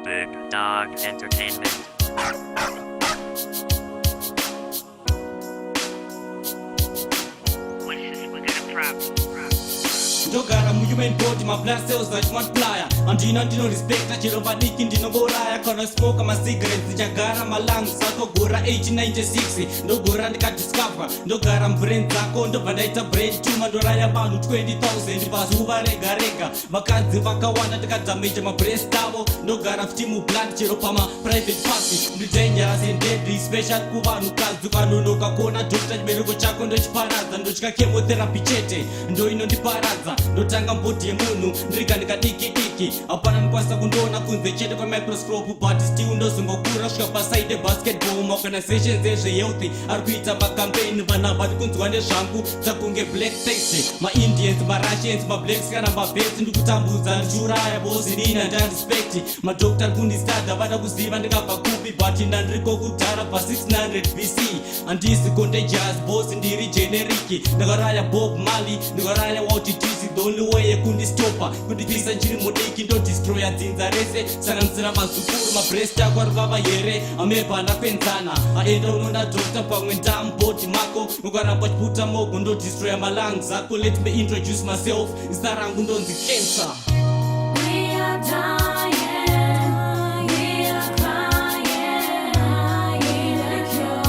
Big Dog Entertainment. Ndogara muhuman body, my blood cells like multiplier. Andino ndino respect achiro vadiki ndinongoraya. Kana smoke my cigarettes ndichagara my lungs akogora 1896 ndogora ndikadiscover. Ndogara brain dzako ndobva ndaita brain tumor ndoraya vanhu 20,000 pazuva rega rega. Vakadzi vakawanda ndikadamage mabreast avo. Ndogara futi mublood chero pama private party. Dangerous and deadly special kuvanhukadzi ukanonoka kuona doctor chibereko chako ndochiparadza. Ndochika chemotherapy chete ndoinondiparadza. Ndotanga mboti yemunhu ndirikandika diki diki. Hapana ndikwanisa kundoona kunze chete kwamicroscope, but still ndozongokura kusvika paside basketball. Maorganizations ezvehealthy ari kuita macampaign. Vana vari kunzwa nezvangu dzakunge black taxi, maIndians, maRussians, mablacks kana mavets. Ndikutambudza ndichiuraya bosi nina ndarespect. Madokta ari kundistadha vada kuziva ndikabva kupi, but ndandiriko kudhara pa600 BC. Handisi contagious bosi ndiri generic. Ndakaraya Bob Marley, ndakaraya Walt Disney. The only way yekundistopa kundipisa nchiri mudiki ndodestroya dzinza rese. Sanganisira mazukuru mabreast ako arivava here amepa ndakwenzana. Aenda unoona doctor pamwe ndamboti mako ukaramba chiputa mogo ndodestroya malungs ako. Let me introduce myself, zita rangu ndonzi Cancer. We are dying, we are crying, I need a cure,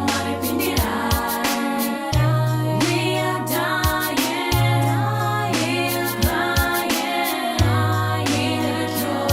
maripindirai. We are dying, we are crying, I need a cure,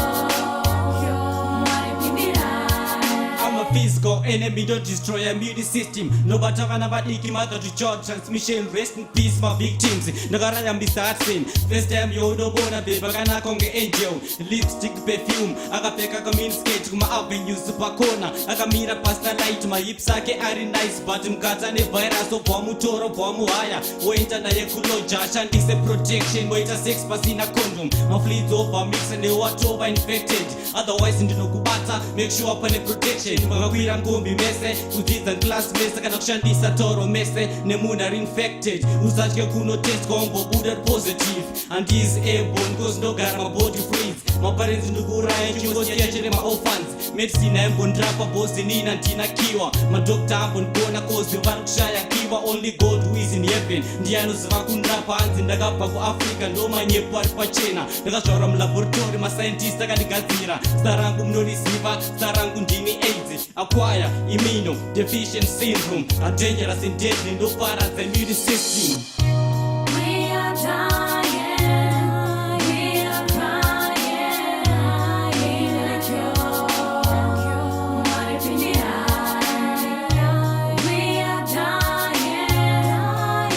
maripindirai. I'm a physical enemy, don't destroy a immune system. Nobody vana vadiki mother to child transmission. Rest in peace my victims. Ndakaraya Mr. Hudson. First time yodobona babe akanaka unge angel. Lipstick perfume akapfeka kaminiskate kuma avenues pakona. Akamira pasta light mahips ake ari nice, but mukata nevirus obva mutoro obva muhaya. Woenda naye kuloja ashandise protection. Woita sex pasina condom. Mafleas over mixed newatova infected. Otherwise ndinokubata, make sure pane protection. Makakwira ngombi mese kudzidza class mese kana kushandisa toro mese nemunhu ari infected. Usatye kunotestwa ungobuda positive and is airborne cause ndogara mabody freeze. Maparents ndikuuraya chingosiya chere maorphans. Medicine aimbondirapa bosi nina ndina kiwa. Madokta ambondiona cause vari kushaya kiwa. Only God who is in heaven ndiye anoziva kundirapa. Hanzi ndakabva kuAfrica ndomanyepo ari pachena. Ndakazvaura mulaboratory mascientist akandigadzira. Zita rangu munoriziva, zita rangu ndini AIDS. Acquire immunodeficiency syndrome, a dangerous and deadly ndoparadza immune system. We are dying, we are crying, I need a cure, maripindirai. We are dying,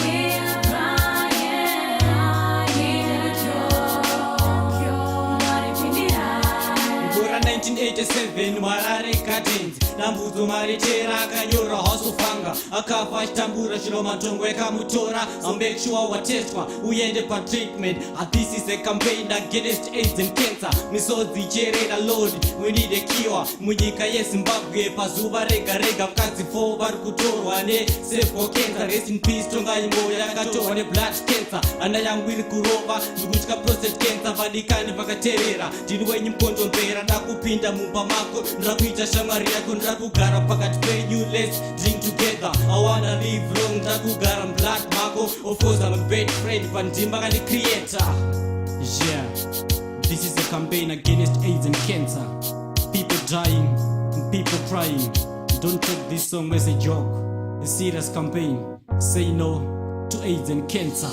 we are crying, I need a cure, maripindirai. Ngora 1987 Marare Gardens. Nambudzo maritera akanyora House of Hunger. Akafa achitambura chino matongo ekamutora. I'll make sure watestwa uyende pa treatment. This is a campaign against AIDS and cancer. Misodzi cherera Lord, we need a cure. Munyika yeZimbabwe pazuva rega rega vakadzi 4 vari kutorwa necervical cancer. Rest in peace Tongai Moyo yakatorwa neblood cancer. Ana yangu iri kurova ndikutya prostate cancer. Vadikani vakateerera ndini wenyu mukondombera. Ndakupinda mumba mako ndakuita shamwari yako. Ndakugara pakati penyu, let's drink together. I wanna live long, ndakugara mblood mako. Of course I'm a bad friend but ndimba kani creator. Yeah, this is a campaign against AIDS and cancer. People dying and people crying. Don't take this song as a joke. A serious campaign. Say no to AIDS and cancer.